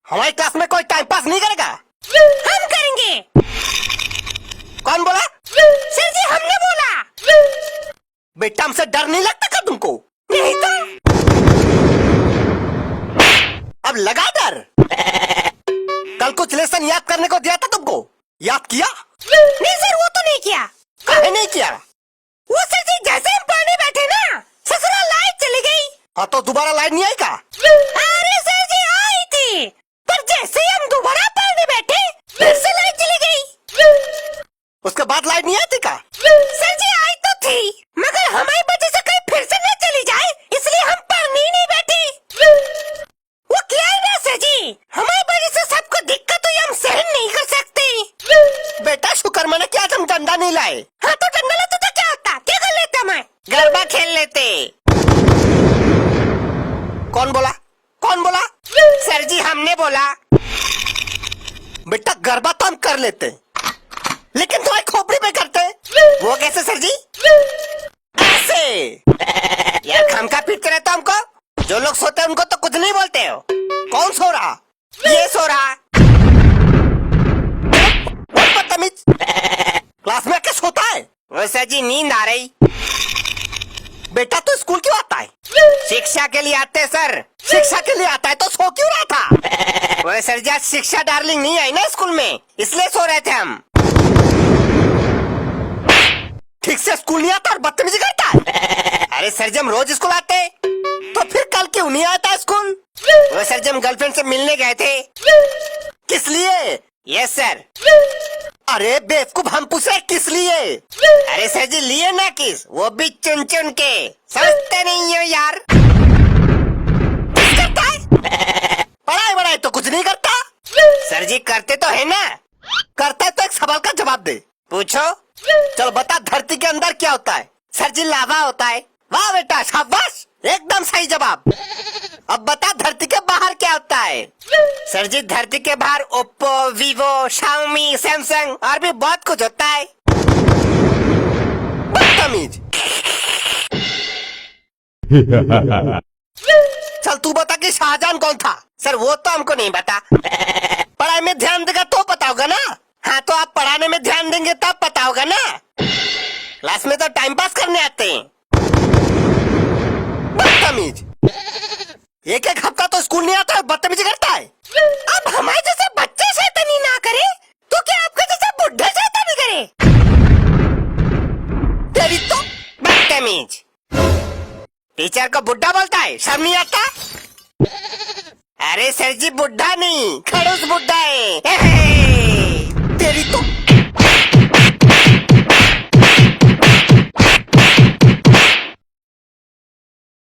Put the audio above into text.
हमारी क्लास में कोई टाइम पास नहीं करेगा। हम करेंगे। कौन बोला? सर जी हमने बोला। बेटा हमसे डर नहीं लगता क्या तुमको? नहीं तो। अब लगा डर। कल कुछ लेसन याद करने को दिया था तुमको, याद किया? नहीं सर वो तो नहीं किया। काहे नहीं किया? वो सर जी जैसे हम पढ़ने बैठे ना ससुराल लाइट चली गई। हाँ तो दोबारा लाइट नहीं आई का? अरे सर जी आई थी, पर जैसे ही हम दोबारा पढ़ने बैठे फिर से लाइट चली गई। उसके बाद लाइट नहीं आई थी का? सर जी आई तो थी, मगर हमारी वजह से कहीं फिर से न चली जाए इसलिए हम पढ़ने ही नहीं बैठे। वो क्या है ना सर जी, हमारी वजह से सबको दिक्कत हुई, हम सहन नहीं कर सकते। बेटा शुक्र मैंने क्या तुम डंडा नहीं लाए। हाँ तो डंडा लाते तो क्या होता, क्या कर लेता मैं? गरबा खेल लेते। कौन बोला? कौन बोला? सर जी हमने बोला। बेटा गरबा तो हम कर लेते, लेकिन तुम्हारी खोपड़ी पे करते। वो कैसे सर जी? ऐसे। यार खमका पीटते रहते हो हमको। जो लोग सोते हैं उनको तो कुछ नहीं बोलते हो। कौन सो रहा? ये सो रहा। बदतमीज। क्लास में आके सोता है। वो सर जी नींद आ रही। बेटा तो स्कूल क्यों आता है? शिक्षा के लिए आते सर। शिक्षा के लिए आता है तो सो क्यों रहा था? वो सर जी आज शिक्षा डार्लिंग नहीं आई ना स्कूल में, इसलिए सो रहे थे हम। ठीक से स्कूल नहीं आता और बदतमीजी करता है। अरे सर जी हम रोज स्कूल आते। तो फिर कल क्यों नहीं आता स्कूल? वो सर जी हम गर्लफ्रेंड से मिलने गए थे। किस लिए? Yes sir. अरे बेवकूफ हम पूछ रहे किस लिए? अरे सर जी लिए ना किस, वो भी चुन चुन के। समझते नहीं हो यार। करता है? पढ़ाई वढ़ाई तो कुछ नहीं करता। सर जी करते तो है ना। करता है तो एक सवाल का जवाब दे। पूछो। चल बता धरती के अंदर क्या होता है? सर जी लावा होता है। वाह बेटा शाबाश, एकदम सही जवाब। अब बता धरती के बाहर क्या होता है? सर जी धरती के बाहर ओप्पो, वीवो, शाओमी, सैमसंग और भी बहुत कुछ होता है। बदतमीज। चल तू बता कि शाहजहान कौन था? सर वो तो हमको नहीं पता। पढ़ाई में ध्यान देगा तो पता होगा ना। हाँ तो आप पढ़ाने में ध्यान देंगे तब पता होगा ना। क्लास में तो टाइम पास करने आते हैं। बदतमीज। एक एक हफ्ता तो स्कूल नहीं आता है, बदतमीजी करता है। अब हमारे जैसे बच्चे शैतानी ना करे तो क्या आपके जैसे बुढ़े शैतानी करे? तेरी तो बदतमीज। टीचर को बुढ़ा बोलता है, शर्म नहीं आता? अरे सर जी बुढ़ा नहीं, खड़ूस बुढ़ा है।